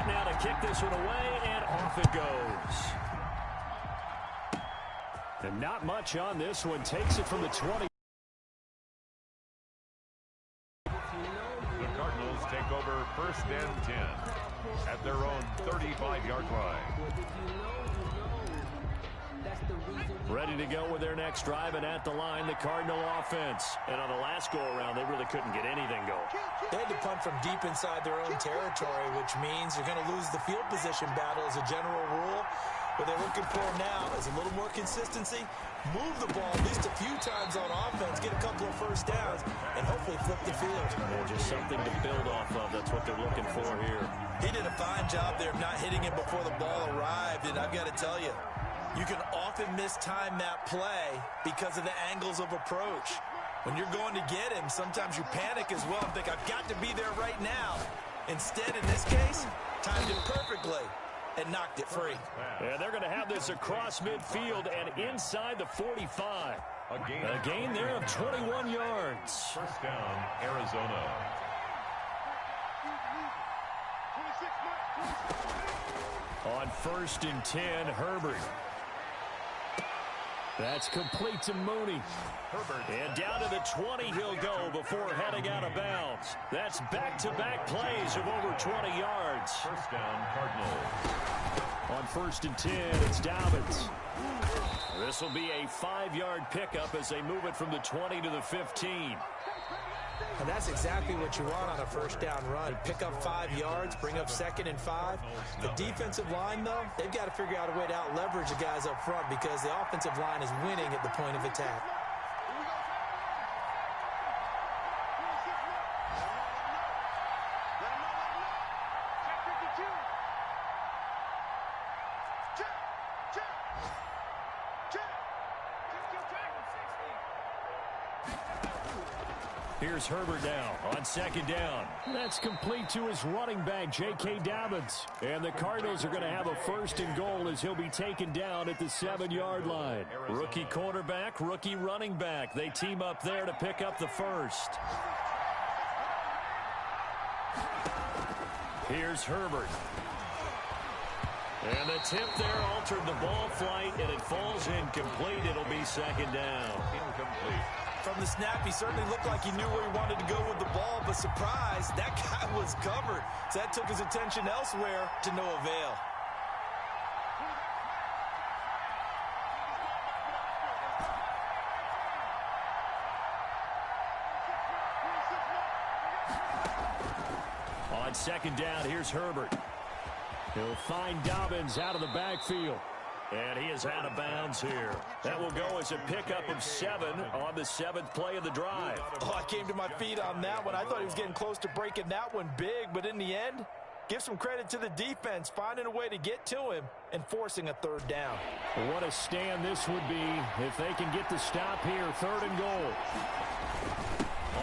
set now to kick this one away, and off it goes. And not much on this one. Takes it from the 20. The Cardinals take over 1st and 10 at their own 35-yard line. Ready to go with their next drive, and at the line, the Cardinal offense. And on the last go-around, they really couldn't get anything going. They had to punt from deep inside their own territory, which means you're going to lose the field position battle as a general rule. What they're looking for now is a little more consistency, move the ball at least a few times on offense, get a couple of first downs, and hopefully flip the field. Yeah, just something to build off of. That's what they're looking for here. He did a fine job there of not hitting him before the ball arrived, and I've got to tell you, you can often mistime that play because of the angles of approach. When you're going to get him, sometimes you panic as well and think, I've got to be there right now. Instead, in this case, timed it perfectly and knocked it free. Yeah, they're going to have this across midfield and inside the 45. A gain there of 21 yards. 1st down, Arizona. On 1st and 10, Herbert. That's complete to Mooney. Herbert. And down to the 20 he'll go before heading out of bounds. That's back-to-back plays of over 20 yards. 1st down, Cardinals. On 1st and 10, it's Dobbins. This will be a 5-yard pickup as they move it from the 20 to the 15. And that's exactly what you want on a 1st down run. Pick up 5 yards, bring up 2nd and 5. The defensive line, though, they've got to figure out a way to out-leverage the guys up front because the offensive line is winning at the point of attack. Here's Herbert now on 2nd down. That's complete to his running back, J.K. Dobbins. And the Cardinals are going to have a 1st and goal as he'll be taken down at the 7-yard line. Rookie quarterback, rookie running back. They team up there to pick up the 1st. Here's Herbert. And the tip there altered the ball flight, and it falls incomplete. It'll be 2nd down. Incomplete. From the snap, he certainly looked like he knew where he wanted to go with the ball, but surprise, that guy was covered. So that took his attention elsewhere to no avail. On 2nd down, here's Herbert. He'll find Dobbins out of the backfield. And he is out of bounds here. That will go as a pickup of 7 on the 7th play of the drive. Oh, I came to my feet on that one. I thought he was getting close to breaking that one big, but in the end, give some credit to the defense, finding a way to get to him and forcing a 3rd down. What a stand this would be if they can get the stop here. 3rd and goal.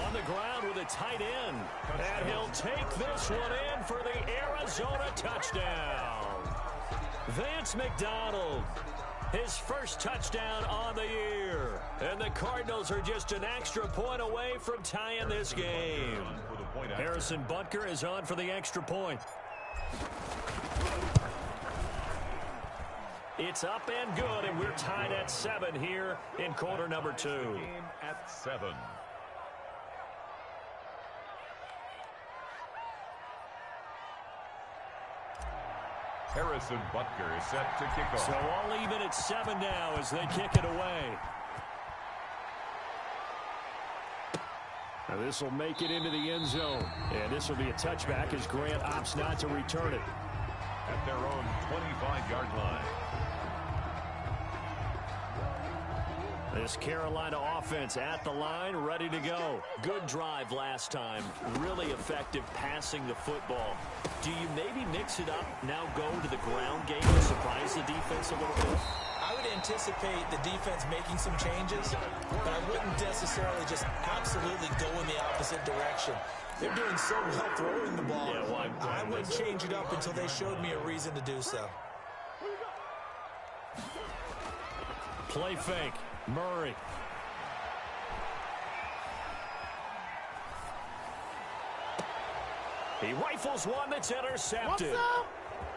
On the ground with a tight end. And he'll take this one in for the Arizona touchdown. Vance McDonald, his 1st touchdown on the year. And the Cardinals are just an extra point away from tying this game. Harrison Butker is on for the extra point. It's up and good, and we're tied at 7 here in quarter number 2. Game at 7. Harrison Butker is set to kick off. So all even at 7 now as they kick it away. Now this will make it into the end zone. And this will be a touchback as Grant opts not to return it. At their own 25-yard line. This Carolina offense at the line, ready to go. Good drive last time. Really effective passing the football. Do you maybe mix it up, now go to the ground game to surprise the defense a little bit? I would anticipate the defense making some changes, but I wouldn't necessarily just absolutely go in the opposite direction. They're doing so well throwing the ball. Yeah, well, I wouldn't change it up until they showed me a reason to do so. Play fake. Murray. He rifles one that's intercepted.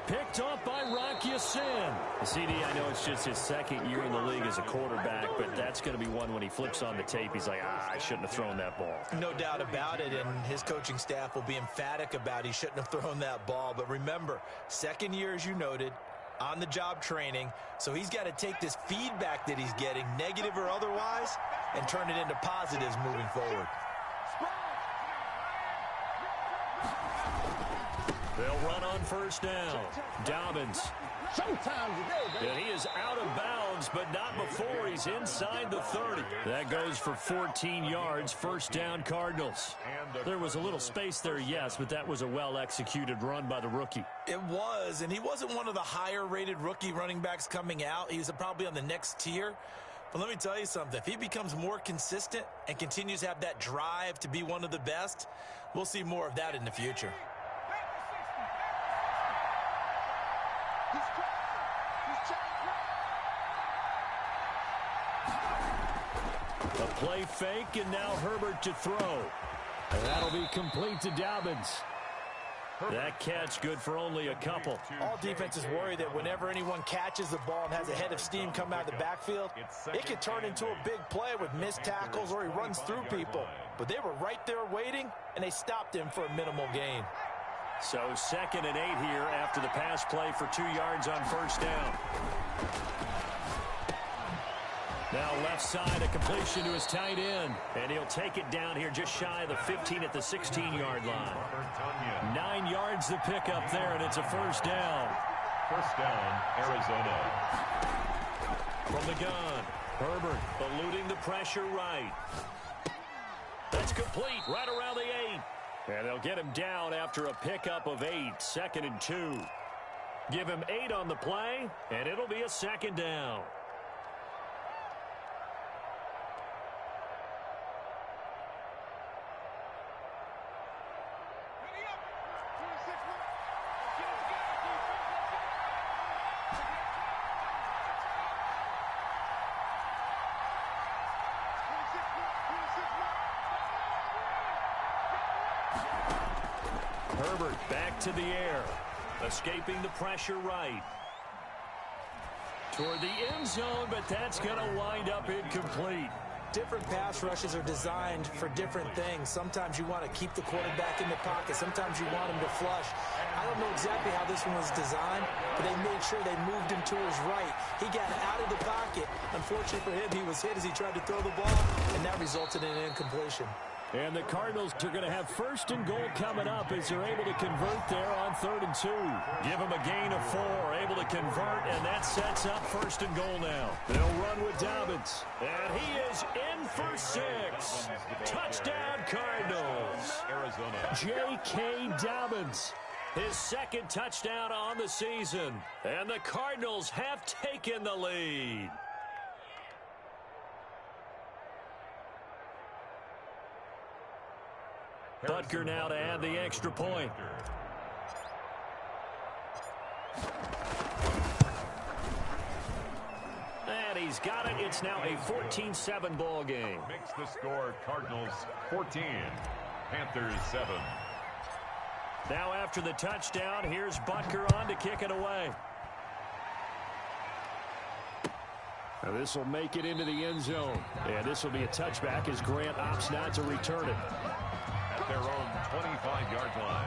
Picked off by Rock Ya-Sin. CD, I know it's just his second year in the league as a quarterback, but that's going to be one when he flips on the tape, he's like, I shouldn't have thrown that ball. No doubt about it, and his coaching staff will be emphatic about he shouldn't have thrown that ball. But remember, second year, as you noted, on-the-job training, so he's got to take this feedback that he's getting, negative or otherwise, and turn it into positives moving forward. They'll run on first down. Dobbins. And he is out of bounds, but not before he's inside the 30. That goes for 14 yards, first down Cardinals. There was a little space there, yes, but that was a well-executed run by the rookie. It was, and he wasn't one of the higher-rated rookie running backs coming out. He was probably on the next tier. But let me tell you something. If he becomes more consistent and continues to have that drive to be one of the best, we'll see more of that in the future. A play fake, and now Herbert to throw. And that'll be complete to Dobbins. That catch good for only a couple. All defenses worry that whenever anyone catches the ball and has a head of steam come out of the backfield, it can turn into a big play with missed tackles or he runs through people. But they were right there waiting, and they stopped him for a minimal gain. So 2nd and 8 here after the pass play for 2 yards on first down. Now left side, a completion to his tight end. And he'll take it down here just shy of the 15 at the 16-yard line. 9 yards to pick up there, and it's a first down. First down, Arizona. From the gun, Herbert eluding the pressure right. That's complete right around the 8. And they'll get him down after a pickup of 8, 2nd and 2. Give him 8 on the play, and it'll be a second down. Herbert back to the air, escaping the pressure right. Toward the end zone, but that's going to wind up incomplete. Different pass rushes are designed for different things. Sometimes you want to keep the quarterback in the pocket. Sometimes you want him to flush. I don't know exactly how this one was designed, but they made sure they moved him to his right. He got out of the pocket. Unfortunately for him, he was hit as he tried to throw the ball, and that resulted in an incompletion. And the Cardinals are going to have 1st and goal coming up as they're able to convert there on 3rd and 2. Give them a gain of 4, able to convert, and that sets up 1st and goal now. They'll run with Dobbins, and he is in for 6. Touchdown, Cardinals. Arizona. J.K. Dobbins, his 2nd touchdown on the season, and the Cardinals have taken the lead. Butker now to add the extra point. And he's got it. It's now a 14-7 ball game. Makes the score Cardinals 14, Panthers 7. Now after the touchdown, here's Butker on to kick it away. Now this will make it into the end zone. And this will be a touchback as Grant opts not to return it. At their own 25-yard line.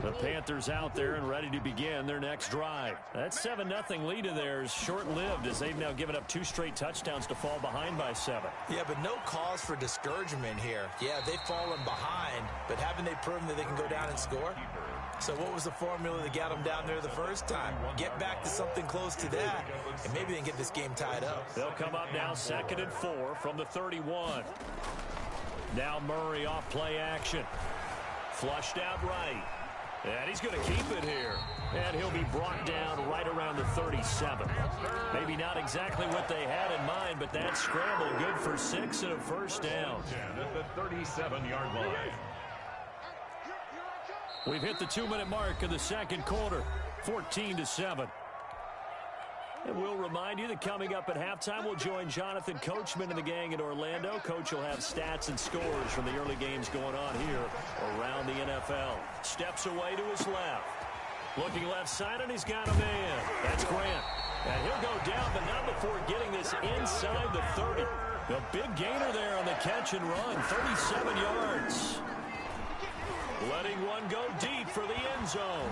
The Panthers out there and ready to begin their next drive. That 7-0 lead of theirs short-lived as they've now given up 2 straight touchdowns to fall behind by 7. Yeah, but no cause for discouragement here. Yeah, they've fallen behind, but haven't they proven that they can go down and score? So what was the formula that got them down there the first time? Get back to something close to that, and maybe they can get this game tied up. They'll come up now 2nd and 4 from the 31. Now Murray off play action. Flushed out right. And he's going to keep it here. And he'll be brought down right around the 37. Maybe not exactly what they had in mind, but that scramble good for 6 and a first down. At the 37-yard line. We've hit the 2-minute mark of the second quarter, 14-7. And we'll remind you that coming up at halftime, we'll join Jonathan Coachman and the gang in Orlando. Coach will have stats and scores from the early games going on here around the NFL. Steps away to his left. Looking left side, and he's got a man. That's Grant. And he'll go down, but not before getting this inside the 30. The big gainer there on the catch and run, 37 yards. Letting one go deep for the end zone.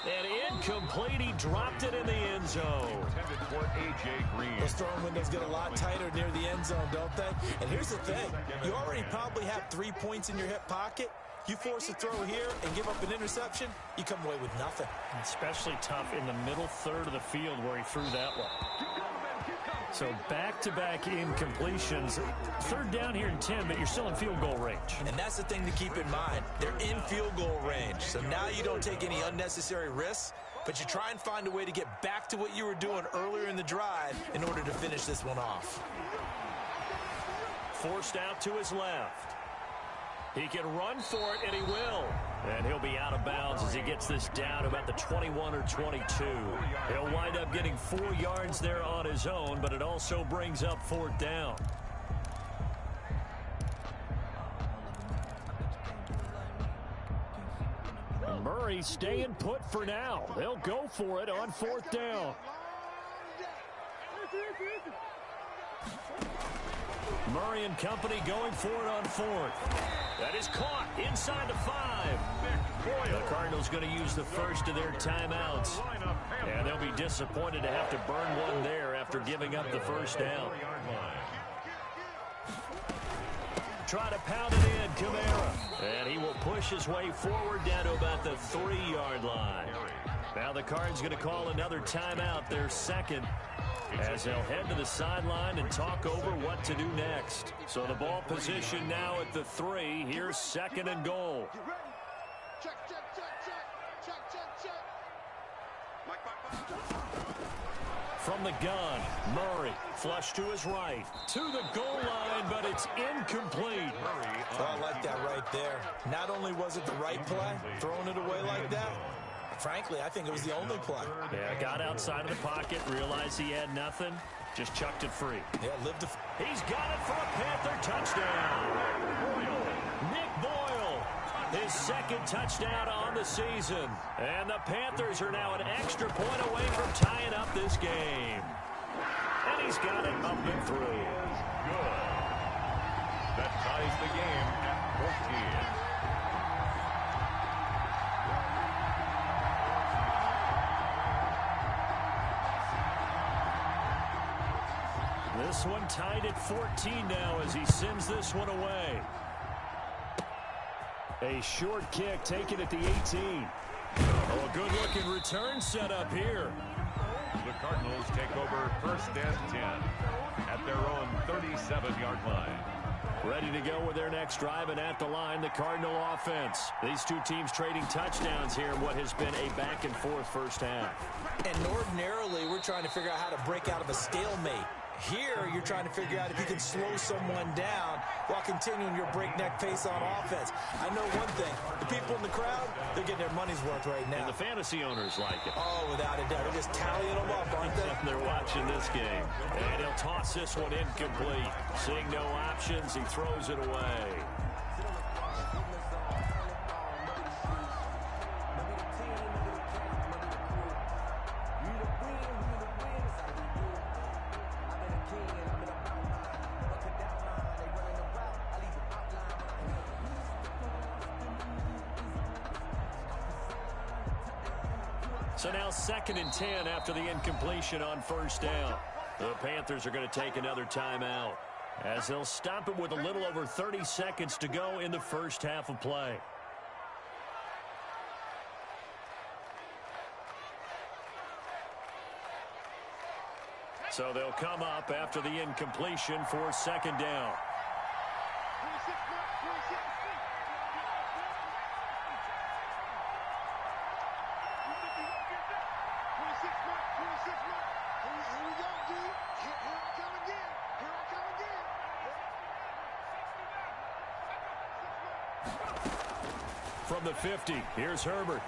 And incomplete. He dropped it in the end zone. Intended for A.J. Green. Those throwing windows get a lot tighter near the end zone, don't they? And here's the thing. You already probably have 3 points in your hip pocket. You force a throw here and give up an interception, you come away with nothing. Especially tough in the middle third of the field where he threw that one. So back-to-back incompletions. Third down here in 10, but you're still in field goal range. And that's the thing to keep in mind. They're in field goal range. So now you don't take any unnecessary risks, but you try and find a way to get back to what you were doing earlier in the drive in order to finish this one off. Forced out to his left. He can run for it, and he will. And he'll be out of bounds as he gets this down about the 21 or 22. He'll wind up getting 4 yards there on his own, but it also brings up 4th down. Murray staying put for now. They'll go for it on 4th down. Murray and company going for it on 4th. That is caught inside the 5. The Cardinals going to use the first of their timeouts. And they'll be disappointed to have to burn one there after giving up the first down. Try to pound it in, Kamara. And he will push his way forward down to about the 3-yard line. Now the Cards going to call another timeout, their second, as they'll head to the sideline and talk over what to do next. So the ball position now at the 3. Here's 2nd and goal. From the gun, Murray, flush to his right, to the goal line, but it's incomplete. Oh, I like that right there. Not only was it the right play, throwing it away like that, frankly, I think it was the only play. Yeah, got outside of the pocket, realized he had nothing, just chucked it free. Yeah, lived to... He's got it for a Panther touchdown. Nick Boyle, his 2nd touchdown on the season. And the Panthers are now an extra point away from tying up this game. And he's got it up and through. Good. That ties the game at 14. This one tied at 14 now as he sends this one away. A short kick taken at the 18. Oh, a good-looking return set up here. The Cardinals take over 1st and 10 at their own 37-yard line. Ready to go with their next drive, and at the line, the Cardinal offense. These two teams trading touchdowns here in what has been a back-and-forth first half. And ordinarily, we're trying to figure out how to break out of a stalemate. Here, you're trying to figure out if you can slow someone down while continuing your breakneck pace on offense. I know one thing. The people in the crowd, they're getting their money's worth right now. And the fantasy owners like it. Oh, without a doubt. They're just tallying them up, aren't they? They're watching this game. And he'll toss this one incomplete. Seeing no options, he throws it away. So now 2nd and 10 after the incompletion on 1st down. The Panthers are going to take another timeout as they'll stop it with a little over 30 seconds to go in the first half of play. So they'll come up after the incompletion for 2nd down. from the 50. Here's Herbert.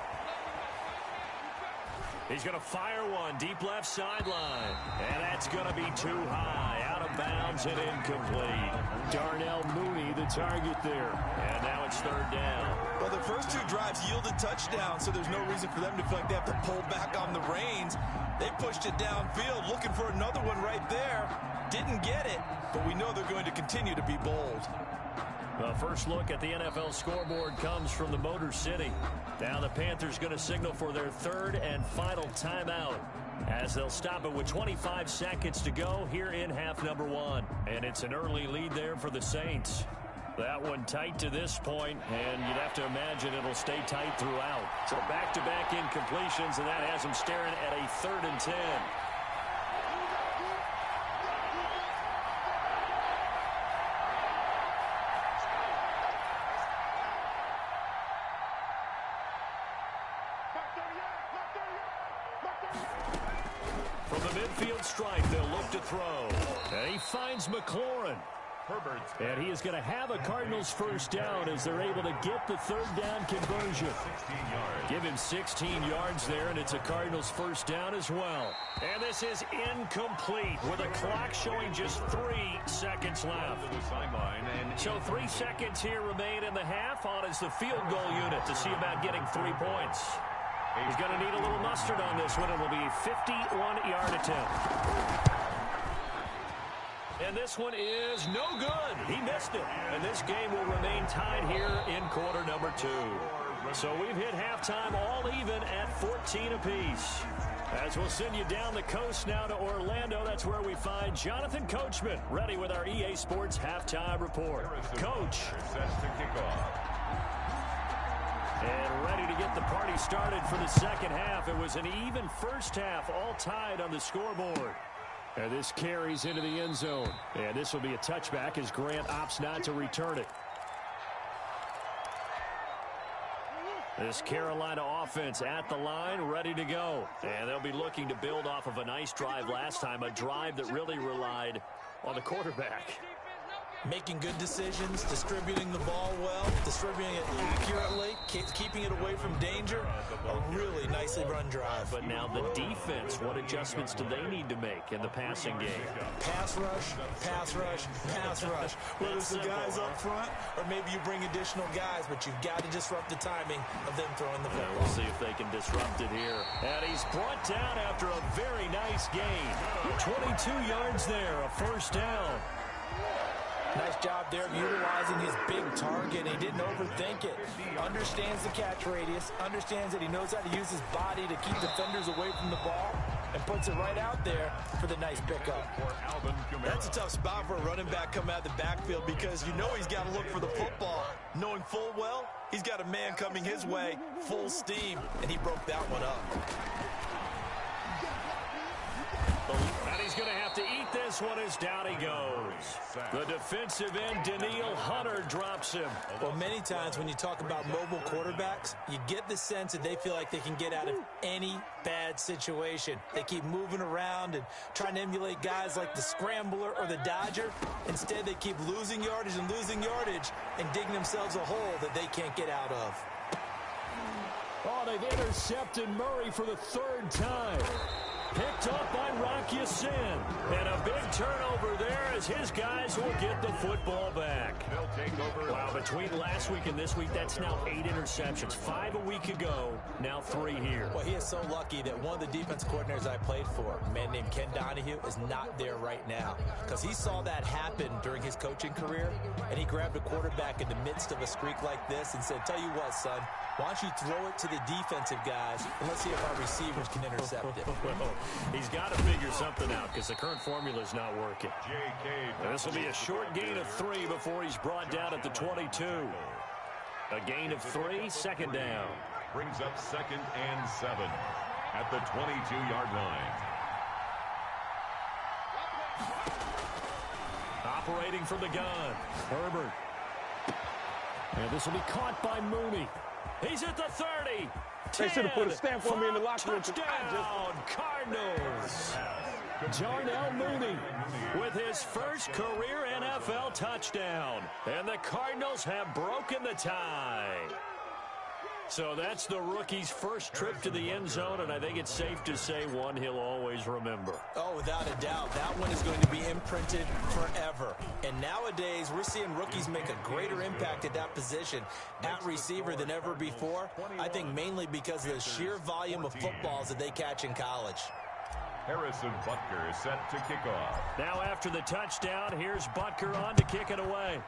He's going to fire one deep left sideline. And that's going to be too high. Out of bounds and incomplete. Darnell Mooney, the target there. And now it's third down. Well, the first two drives yielded touchdowns, so there's no reason for them to feel like they have to pull back on the reins. They pushed it downfield, looking for another one right there. Didn't get it, but we know they're going to continue to be bold. The first look at the NFL scoreboard comes from the Motor City. Now the Panthers going to signal for their third and final timeout as they'll stop it with 25 seconds to go here in half number one. And it's an early lead there for the Saints. That one tight to this point, and you'd have to imagine it'll stay tight throughout. So back-to-back incompletions, and that has them staring at a 3rd and 10. From the midfield stripe, they'll look to throw. And he finds McLaurin. And he is going to have a Cardinals first down as they're able to get the third down conversion. Give him 16 yards there, and it's a Cardinals first down as well. And this is incomplete with a clock showing just 3 seconds left. So 3 seconds here remain in the half on as the field goal unit to see about getting 3 points. He's going to need a little mustard on this one. It will be a 51-yard attempt. And this one is no good. He missed it. And this game will remain tied here in quarter number 2. So we've hit halftime all even at 14 apiece. As we'll send you down the coast now to Orlando, that's where we find Jonathan Coachman ready with our EA Sports halftime report. Coach. And ready to get the party started for the second half. It was an even first half, all tied on the scoreboard. And this carries into the end zone. And this will be a touchback as Grant opts not to return it. This Carolina offense at the line, ready to go. And they'll be looking to build off of a nice drive last time, a drive that really relied on the quarterback. Making good decisions, distributing the ball well, distributing it accurately, keeping it away from danger. A really nicely run drive. But now the defense, what adjustments do they need to make in the passing game? Pass rush, pass rush, pass rush. Whether it's the guys up front or maybe you bring additional guys, but you've got to disrupt the timing of them throwing the football. We'll see if they can disrupt it here. And he's brought down after a very nice gain. 22 yards there, a first down. Nice job there of utilizing his big target. He didn't overthink it. Understands the catch radius. Understands that he knows how to use his body to keep defenders away from the ball. And puts it right out there for the nice pickup. That's a tough spot for a running back coming out of the backfield because you know he's got to look for the football. Knowing full well, he's got a man coming his way, full steam. And he broke that one up. And he's going to have to eat this one as down he goes. The defensive end, Daniil Hunter, drops him. Well, many times when you talk about mobile quarterbacks, you get the sense that they feel like they can get out of any bad situation. They keep moving around and trying to emulate guys like the Scrambler or the Dodger. Instead, they keep losing yardage and digging themselves a hole that they can't get out of. Oh, they've intercepted Murray for the 3rd time. Picked up by Rock Ya-Sin. And a big turnover there as his guys will get the football back. Wow, between last week and this week, that's now 8 interceptions. 5 a week ago, now 3 here. Well, he is so lucky that one of the defense coordinators I played for, a man named Ken Donahue, is not there right now. Because he saw that happen during his coaching career, and he grabbed a quarterback in the midst of a streak like this and said, tell you what, son, why don't you throw it to the defensive guys, and let's see if our receivers can intercept it. Well, he's got to figure something out because the current formula is not working. And this will be a short gain of 3 before he's brought down at the 22. A gain of 3, second down. Brings up 2nd and 7 at the 22-yard line. Operating from the gun, Herbert. And this will be caught by Mooney. He's at the 30. They should have put a stamp on me in the locker room. Touchdown, Cardinals. Darnell Mooney with his first career NFL touchdown. And the Cardinals have broken the tie. So that's the rookie's first trip to the end zone, and I think it's safe to say one he'll always remember. Oh, without a doubt, that one is going to be imprinted forever. And nowadays, we're seeing rookies make a greater impact at that position at receiver than ever before. I think mainly because of the sheer volume of footballs that they catch in college. Harrison Butker is set to kick off. Now after the touchdown, here's Butker on to kick it away.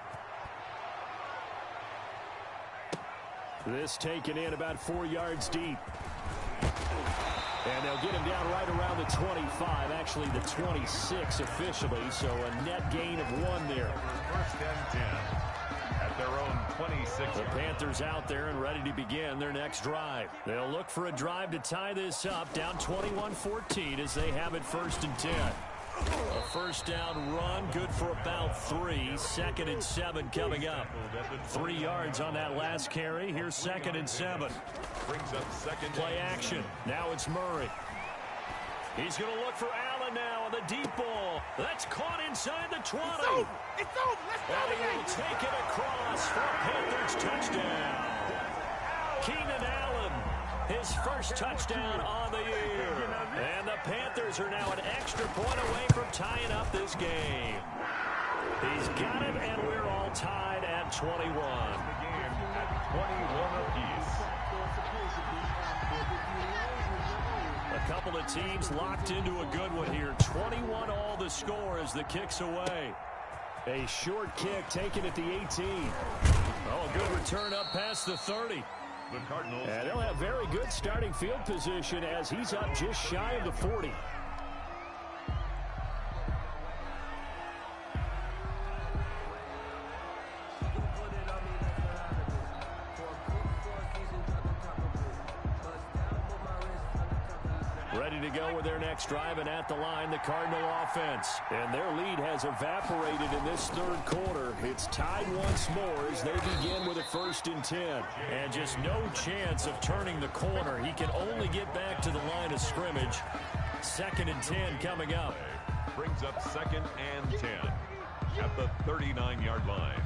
This taken in about 4 yards deep. And they'll get him down right around the 25, actually the 26 officially, so a net gain of 1 there. First and 10 at their own 26. The Panthers out there and ready to begin their next drive. They'll look for a drive to tie this up, down 21-14 as they have it first and 10. A first down run, good for about 3. 2nd and 7 coming up. 3 yards on that last carry. Here's 2nd and 7. Brings up second. Play action. Now it's Murray. He's going to look for Allen now on the deep ball. That's caught inside the 20. It's over. Let's go. And he will take it across for a Panthers touchdown. Keenan Allen, his first touchdown on the year. And the Panthers are now an extra point away from tying up this game. He's got it, and we're all tied at 21. The game at 21 apiece. A couple of teams locked into a good one here. 21 all the score as the kick's away. A short kick taken at the 18. Oh, a good return up past the 30. The Cardinals. And they'll have very good starting field position as he's up just shy of the 40. Ready to go with their next drive, and at the line, the Cardinal offense. And their lead has evaporated in this third quarter. It's tied once more as they begin with a 1st and 10. And just no chance of turning the corner. He can only get back to the line of scrimmage. 2nd and 10 coming up. Brings up 2nd and 10 at the 39-yard line.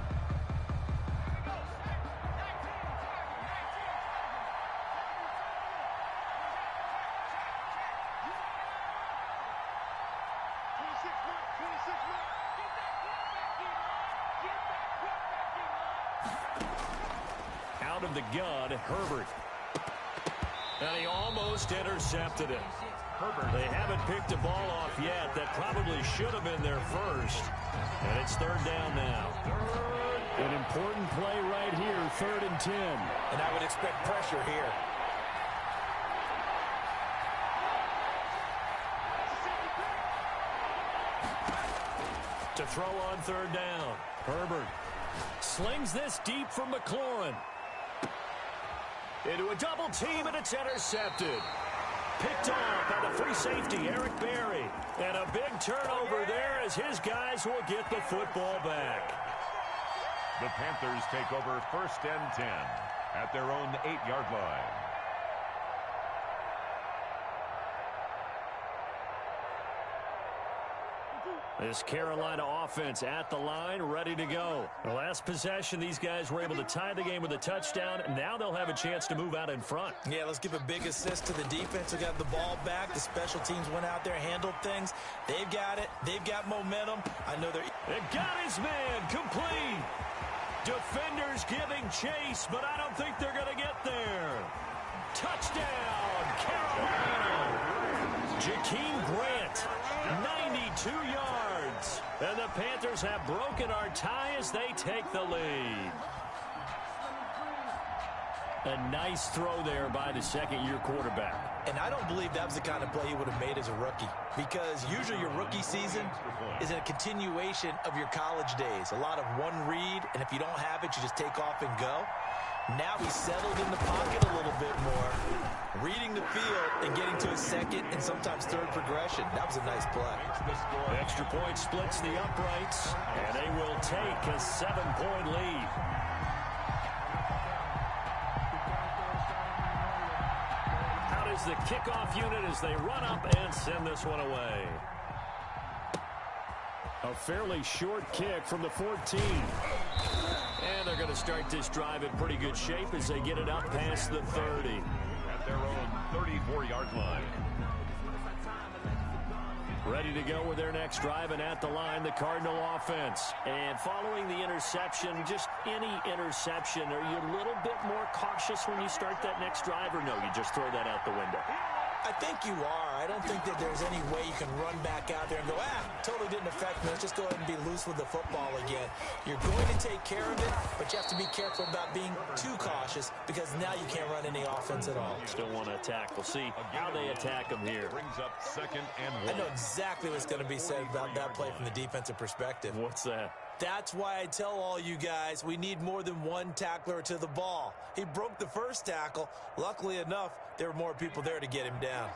Out of the gun, Herbert. And he almost intercepted it. Herbert. They haven't picked a ball off yet. That probably should have been their first. And it's 3rd down now. An important play right here, 3rd and 10. And I would expect pressure here. To throw on 3rd down. Herbert slings this deep from McLaurin. Into a double team, and it's intercepted. Picked off by the free safety, Eric Berry. And a big turnover there as his guys will get the football back. The Panthers take over 1st and 10 at their own 8-yard line. This Carolina offense at the line, ready to go. The last possession, these guys were able to tie the game with a touchdown. Now they'll have a chance to move out in front. Yeah, let's give a big assist to the defense who got the ball back. The special teams went out there, handled things. They've got it. They've got momentum. I know they're... It got his man complete. Defenders giving chase, but I don't think they're going to get there. Touchdown, Carolina. Jakeem Grant, 92 yards. And the Panthers have broken our tie as they take the lead. A nice throw there by the second-year quarterback. And I don't believe that was the kind of play he would have made as a rookie, because usually your rookie season is a continuation of your college days. A lot of one read, and if you don't have it, you just take off and go. Now he's settled in the pocket a little bit more, reading the field and getting to his second and sometimes third progression. That was a nice play. The extra point splits the uprights, and they will take a 7-point lead. Out is the kickoff unit as they run up and send this one away. A fairly short kick from the 14. And they're going going to start this drive in pretty good shape as they get it up past the 30. At their own 34-yard line. Ready to go with their next drive, and at the line, the Cardinal offense. And following the interception, just any interception, are you a little bit more cautious when you start that next drive, or no, you just throw that out the window? I think you are. I don't think that there's any way you can run back out there and go, totally didn't affect me. Let's just go ahead and be loose with the football again. You're going to take care of it, but you have to be careful about being too cautious because now you can't run any offense at all. Still want to attack. We'll see how they attack them here. Brings up 2nd and 1. I know exactly what's going to be said about that play from the defensive perspective. What's that? That's why I tell all you guys we need more than one tackler to the ball. He broke the first tackle. Luckily enough, there were more people there to get him down.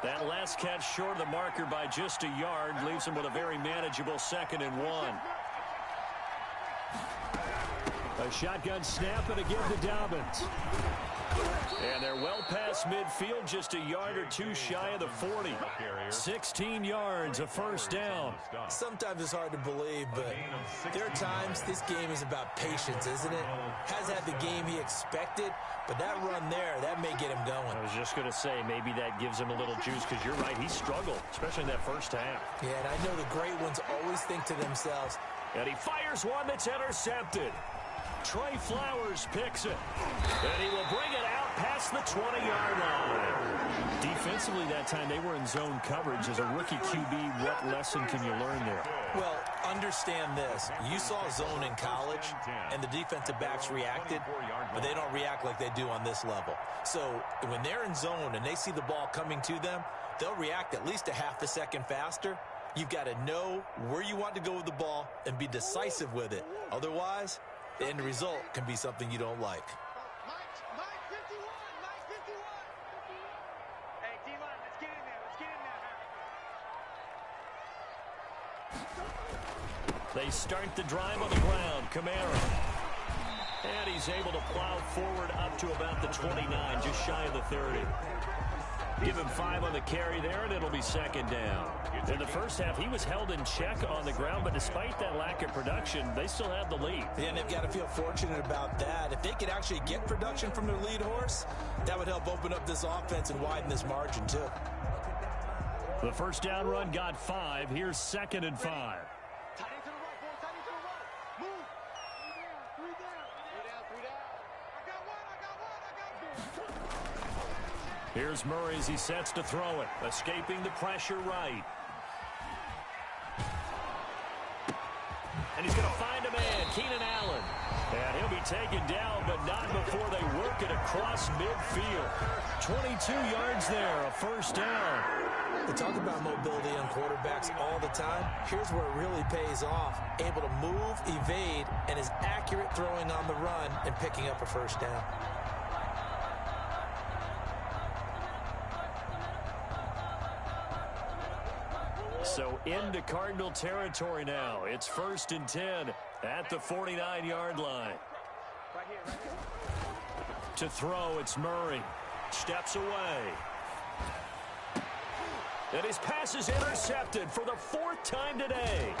That last catch short of the marker by just a yard leaves him with a very manageable 2nd and 1. A shotgun snap and again to Dobbins. And they're well past midfield, just a yard or two shy of the 40. 16 yards, a first down. Sometimes it's hard to believe, but there are times this game is about patience, isn't it? Has had the game he expected, but that run there, that may get him going. I was just going to say, maybe that gives him a little juice, because you're right, he struggled, especially in that first half. Yeah, and I know the great ones always think to themselves. And he fires one that's intercepted. Trey Flowers picks it. And he will bring it out past the 20-yard line. Defensively that time, they were in zone coverage. As a rookie QB, what lesson can you learn there? Well, understand this. You saw zone in college, and the defensive backs reacted, but they don't react like they do on this level. So when they're in zone and they see the ball coming to them, they'll react at least a half a second faster. You've got to know where you want to go with the ball and be decisive with it. Otherwise, the end result can be something you don't like. Hey, D-line, let's get in there. Let's get in there. They start the drive on the ground. Kamara. And he's able to plow forward up to about the 29, just shy of the 30. Give him 5 on the carry there, and it'll be 2nd down. In the first half, he was held in check on the ground, but despite that lack of production, they still have the lead. Yeah, and they've got to feel fortunate about that. If they could actually get production from their lead horse, that would help open up this offense and widen this margin, too. The first down run got 5. Here's 2nd and 5. Tight into the right, boy. Tight into the right. Move. 3 down. 3 down. I got one. Here's Murray as he sets to throw it. Escaping the pressure right. And he's going to find a man, Keenan Allen. And he'll be taken down, but not before they work it across midfield. 22 yards there, a first down. They talk about mobility on quarterbacks all the time. Here's where it really pays off. Able to move, evade, and is accurate throwing on the run and picking up a first down. So into Cardinal territory now. It's 1st and 10 at the 49-yard line. Right here. To throw, it's Murray. Steps away. And his pass is intercepted for the 4th time today.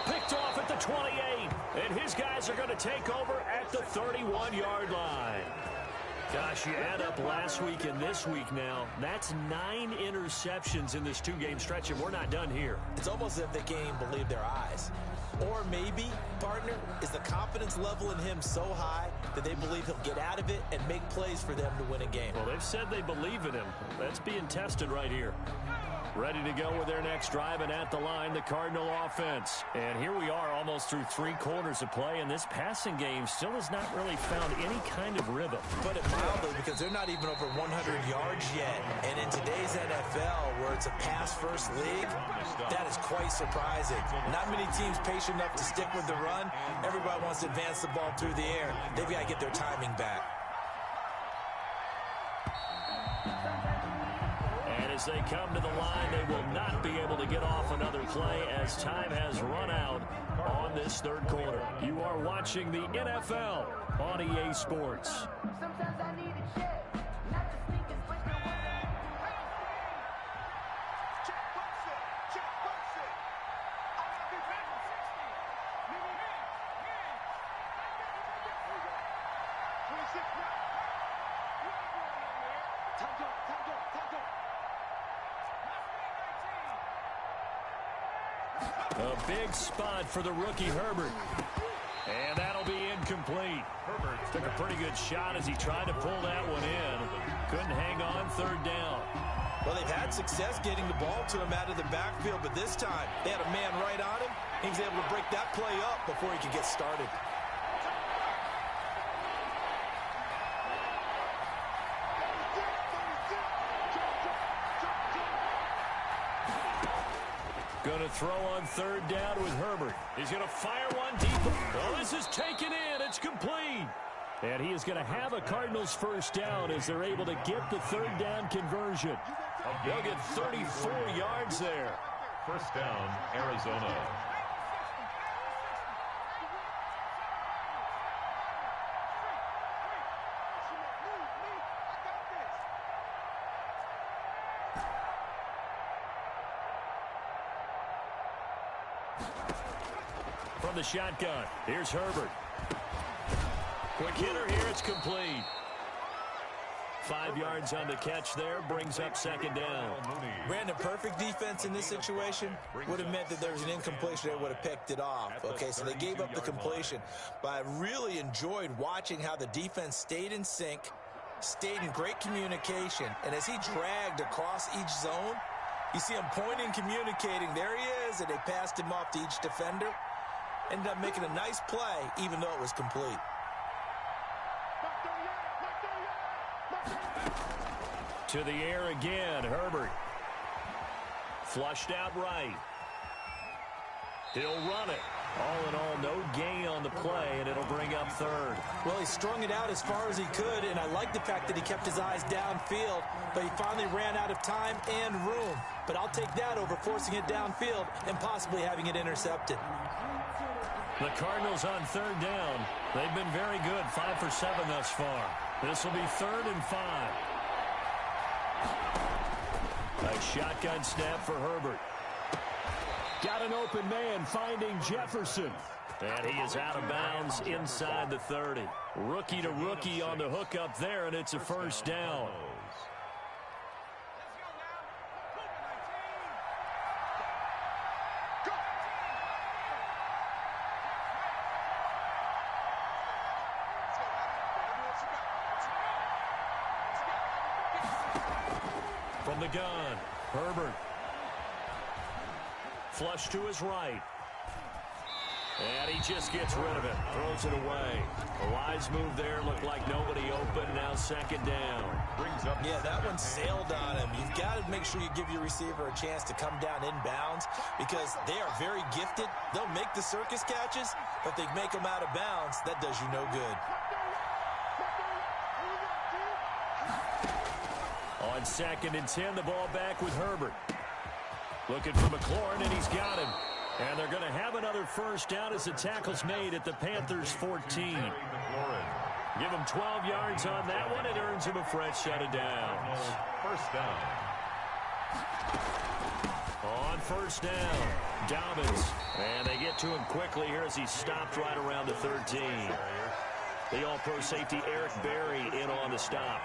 Picked off at the 28. And his guys are going to take over at the 31-yard line. Gosh, you add up last week and this week now, that's 9 interceptions in this 2-game stretch, and we're not done here. It's almost as if they can't even believe their eyes. Or maybe, partner, is the confidence level in him so high that they believe he'll get out of it and make plays for them to win a game. Well, they've said they believe in him. That's being tested right here. Ready to go with their next drive, and at the line, the Cardinal offense. And here we are almost through 3 quarters of play, and this passing game still has not really found any kind of rhythm. Put it mildly, because they're not even over 100 yards yet. And in today's NFL, where it's a pass-first league, that is quite surprising. Not many teams patient enough to stick with the run. Everybody wants to advance the ball through the air. They've got to get their timing back. As they come to the line, they will not be able to get off another play as time has run out on this 3rd quarter. You are watching the NFL on EA Sports. Sometimes I need a check, not just thinking, but the way. Check, punch it. Check, punch it. I'll be back in 60. A big spot for the rookie Herbert. And that'll be incomplete. Herbert took a pretty good shot as he tried to pull that one in. Couldn't hang on third down. Well, they've had success getting the ball to him out of the backfield, but this time they had a man right on him. He was able to break that play up before he could get started. Going to throw on third down with Herbert. He's going to fire one deep. Oh, this is taken in. It's complete. And he is going to have a Cardinals first down as they're able to get the third down conversion. They'll get 34 yards there. First down, Arizona. From the shotgun, here's Herbert. Quick hitter here, it's complete. 5 yards on the catch there, brings up second down. Brandon, perfect defense in this situation would have meant that there was an incompletion. They would have picked it off. Okay, so they gave up the completion. But I really enjoyed watching how the defense stayed in sync, stayed in great communication. And as he dragged across each zone, you see him pointing, communicating. There he is, and they passed him off to each defender. Ended up making a nice play, even though it was complete. To the air again, Herbert. Flushed out right. He'll run it. All in all, no gain on the play, and it'll bring up third. Well, he strung it out as far as he could, and I like the fact that he kept his eyes downfield, but he finally ran out of time and room. But I'll take that over forcing it downfield and possibly having it intercepted. The Cardinals on third down. They've been very good, 5 for 7 thus far. This will be 3rd and 5. A shotgun snap for Herbert. Got an open man finding Jefferson. And he is out of bounds inside the 30. Rookie to rookie on the hook up there, and it's a first down. From the gun, Herbert. Flush to his right. And he just gets rid of it. Throws it away. A wise move there. Looked like nobody open. Now second down. Brings up. Yeah, that one sailed on him. You've got to make sure you give your receiver a chance to come down inbounds because they are very gifted. They'll make the circus catches, but if they make them out of bounds, that does you no good. On 2nd and 10, the ball back with Herbert. Looking for McLaurin, and he's got him. And they're going to have another first down as the tackle's made at the Panthers' 14. Give him 12 yards on that one. It earns him a fresh set of downs. First down. On first down, Dobbins. And they get to him quickly here as he stopped right around the 13. The all-pro safety Eric Berry in on the stop.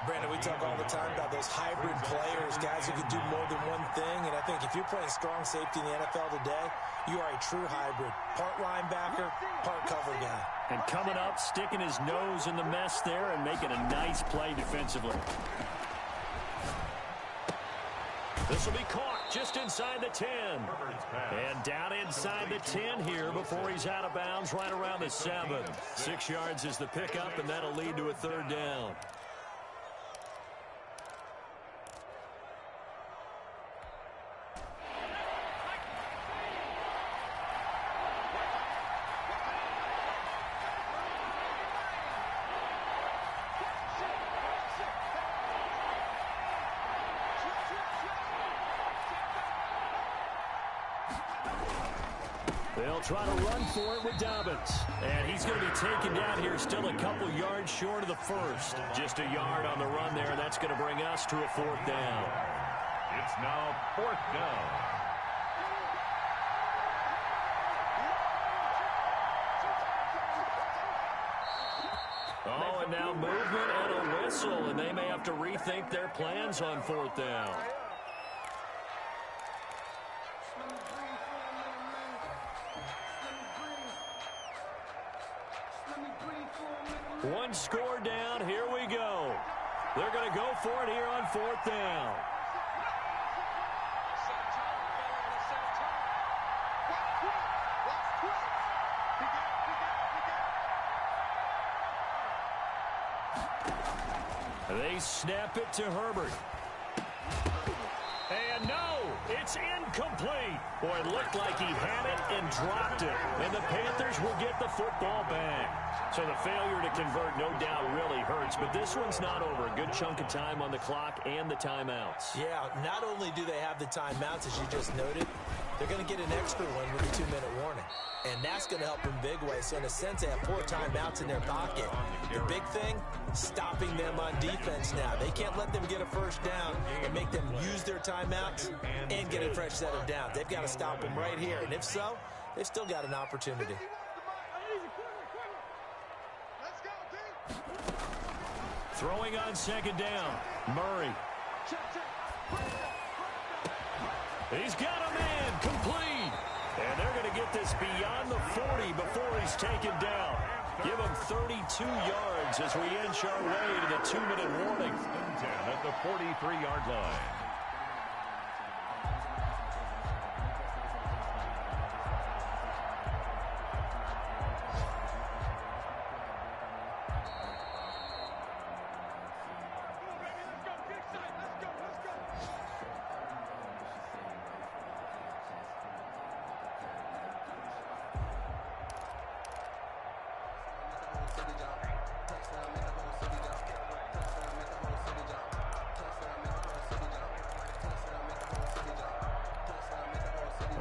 Brandon, we talk all the time about those hybrid players, guys who can do more than one thing. And I think if you're playing strong safety in the NFL today, you are a true hybrid. Part linebacker, part cover guy. And coming up, sticking his nose in the mess there and making a nice play defensively. This will be caught just inside the 10. And down inside the 10 here before he's out of bounds right around the 7. 6 yards is the pickup, and that'll lead to a third down. They'll try to run for it with Dobbins. And he's going to be taken down here still a couple yards short of the first. Just a yard on the run there, and that's going to bring us to a 4th down. It's now 4th down. Oh, and now movement and a whistle, and they may have to rethink their plans on 4th down. One score down. Here we go. They're going to go for it here on 4th down. They snap it to Herbert. And no, it's incomplete. Boy, it looked like he had it and dropped it. And the Panthers will get the football back. So the failure to convert, no doubt, really hurts. But this one's not over. A good chunk of time on the clock and the timeouts. Yeah, not only do they have the timeouts, as you just noted, they're going to get an extra one with a 2-minute warning. And that's going to help them big way. So in a sense, they have 4 timeouts in their pocket. The big thing, stopping them on defense now. They can't let them get a first down and make them use their timeouts and get a fresh set of downs. They've got to stop them right here. And if so, they've still got an opportunity. Throwing on 2nd down, Murray. He's got a man, complete. And they're going to get this beyond the 40 before he's taken down. Give him 32 yards as we inch our way to the 2-minute warning. 10 at the 43-yard line.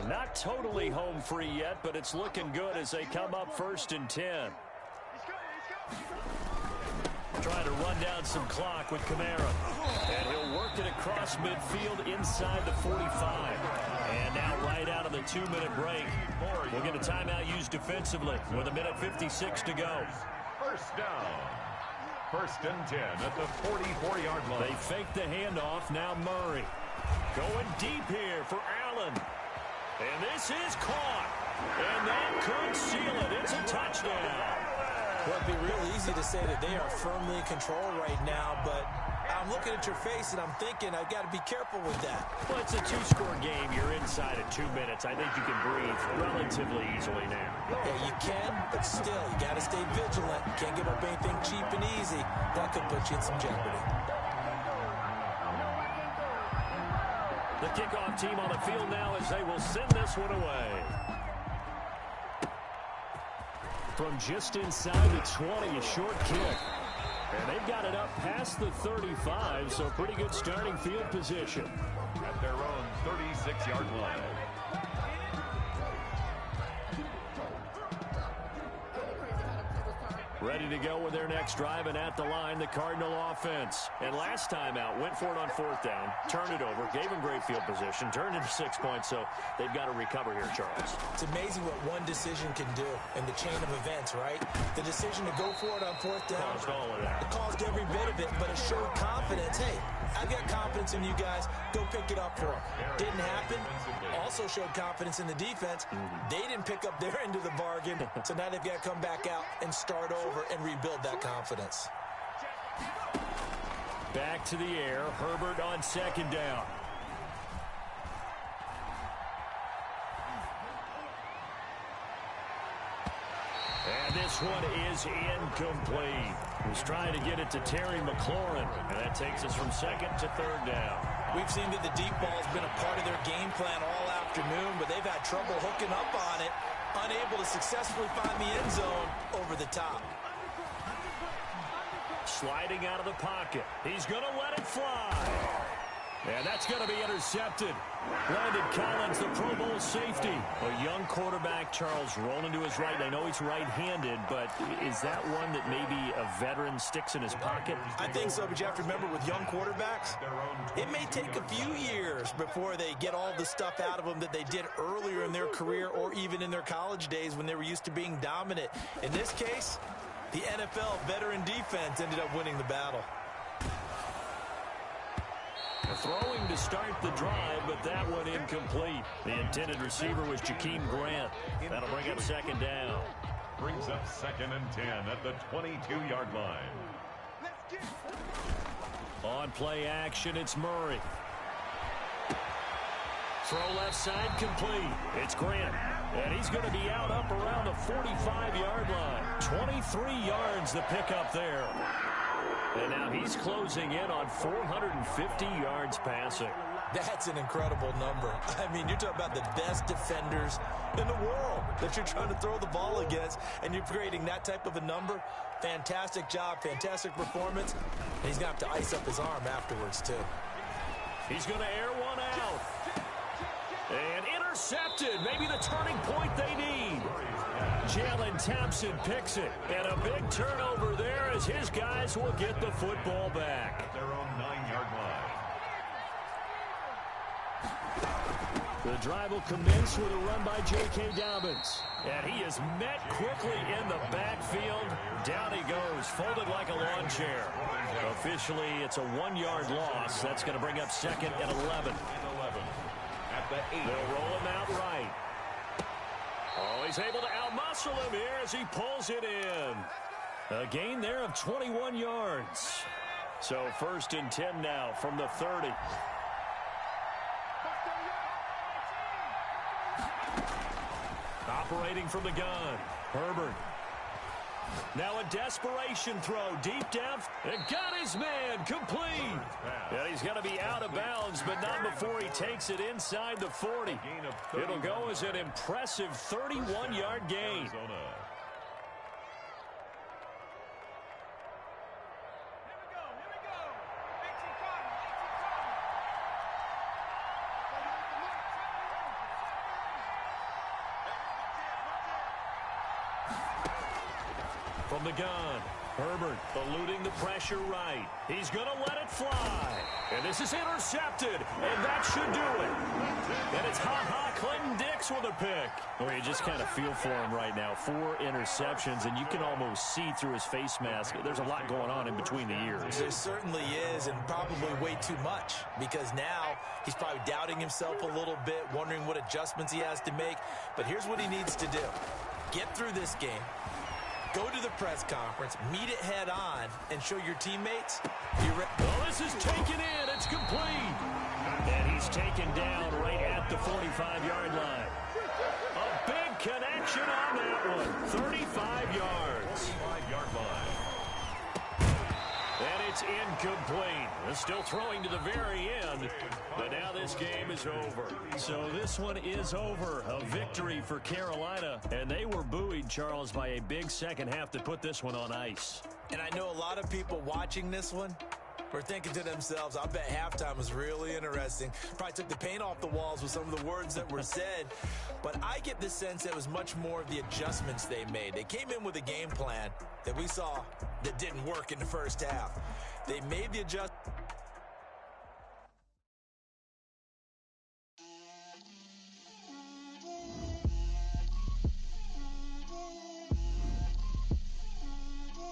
Not totally home free yet, but it's looking good as they come up 1st and 10. Trying to run down some clock with Kamara. And he'll work it across midfield inside the 45. And now right out of the 2-minute break, we'll get a timeout used defensively with 1:56 to go. First down. 1st and 10 at the 44-yard line. They fake the handoff. Now Murray. Going deep here for Allen. And this is caught. And that could seal it. It's a touchdown. Well, it'd be real easy to say that they are firmly in control right now, but I'm looking at your face and I'm thinking I've got to be careful with that. Well, it's a 2-score game. You're inside of 2 minutes. I think you can breathe relatively easily now. Yeah, you can, but still, you got to stay vigilant. Can't give up anything cheap and easy. That could put you in some jeopardy. The kickoff team on the field now as they will send this one away. From just inside the 20, a short kick. And they've got it up past the 35, so pretty good starting field position. At their own 36-yard line. Ready to go with their next drive, and at the line, the Cardinal offense. And last time out, went for it on 4th down, turned it over, gave them great field position, turned into 6 points, so they've got to recover here, Charles. It's amazing what one decision can do in the chain of events, right? The decision to go for it on 4th down. Caused all of that. It caused every bit of it, but it showed confidence. Hey, I've got confidence in you guys. Go pick it up for them. Didn't happen. Also showed confidence in the defense. They didn't pick up their end of the bargain, so now they've got to come back out and start over and rebuild that confidence. Back to the air. Herbert on 2nd down. And this one is incomplete. He was trying to get it to Terry McLaurin, and that takes us from 2nd to 3rd down. We've seen that the deep ball's been a part of their game plan all afternoon, but they've had trouble hooking up on it, unable to successfully find the end zone over the top. Sliding out of the pocket. He's going to let it fly. And that's going to be intercepted. Landon Collins, the Pro Bowl safety. A young quarterback, Charles, rolling to his right. I know he's right-handed, but is that one that maybe a veteran sticks in his pocket? I think so, but you have to remember with young quarterbacks, it may take a few years before they get all the stuff out of them that they did earlier in their career or even in their college days when they were used to being dominant. In this case, the NFL veteran defense ended up winning the battle. to start the drive, but that one incomplete. The intended receiver was Jakeem Grant. That'll bring up second down. Brings up 2nd and 10 at the 22-yard line. On play action, it's Murray. Throw left side complete. It's Grant. And he's going to be out up around the 45-yard line. 23 yards the pickup there. And now he's closing in on 450 yards passing. That's an incredible number. I mean, you're talking about the best defenders in the world that you're trying to throw the ball against, and you're creating that type of a number. Fantastic job, fantastic performance. And he's going to have to ice up his arm afterwards, too. He's going to air one out. And intercepted. Maybe the turning point they need. Jalen Thompson picks it. And a big turnover there as his guys will get the football back. At their own 9-yard line. The drive will commence with a run by J.K. Dobbins. And he is met quickly in the backfield. Down he goes, folded like a lawn chair. Officially, it's a 1-yard loss. That's going to bring up 2nd and 11. At the 8. They'll roll him out right. Oh, he's able to outmuscle him here as he pulls it in. A gain there of 21 yards. So 1st and 10 now from the 30. Operating from the gun, Herbert. Now a desperation throw deep down. And got his man complete. And he's going to be out of bounds, but not before he takes it inside the 40. It'll go as an impressive 31-yard gain. From the gun, Herbert eluding the pressure right. He's going to let it fly. And this is intercepted, and that should do it. And it's ha-ha Clinton Dix with a pick. Well, you just kind of feel for him right now. 4 interceptions, and you can almost see through his face mask. There's a lot going on in between the ears. There certainly is, and probably way too much, because now he's probably doubting himself a little bit, wondering what adjustments he has to make. But here's what he needs to do. Get through this game. Go to the press conference, meet it head on, and show your teammates you're ready. Well, this is taken in. It's complete. And he's taken down right at the 45-yard line. A big connection on that one. 35 yards. 5-yard line. And it's incomplete. They're still throwing to the very end. But now this game is over. So this one is over. A victory for Carolina. And they were buoyed, Charles, by a big second half to put this one on ice. And I know a lot of people watching this one were thinking to themselves, I bet halftime was really interesting. Probably took the paint off the walls with some of the words that were said. But I get the sense that it was much more of the adjustments they made. They came in with a game plan that we saw that didn't work in the first half. They made the adjustments.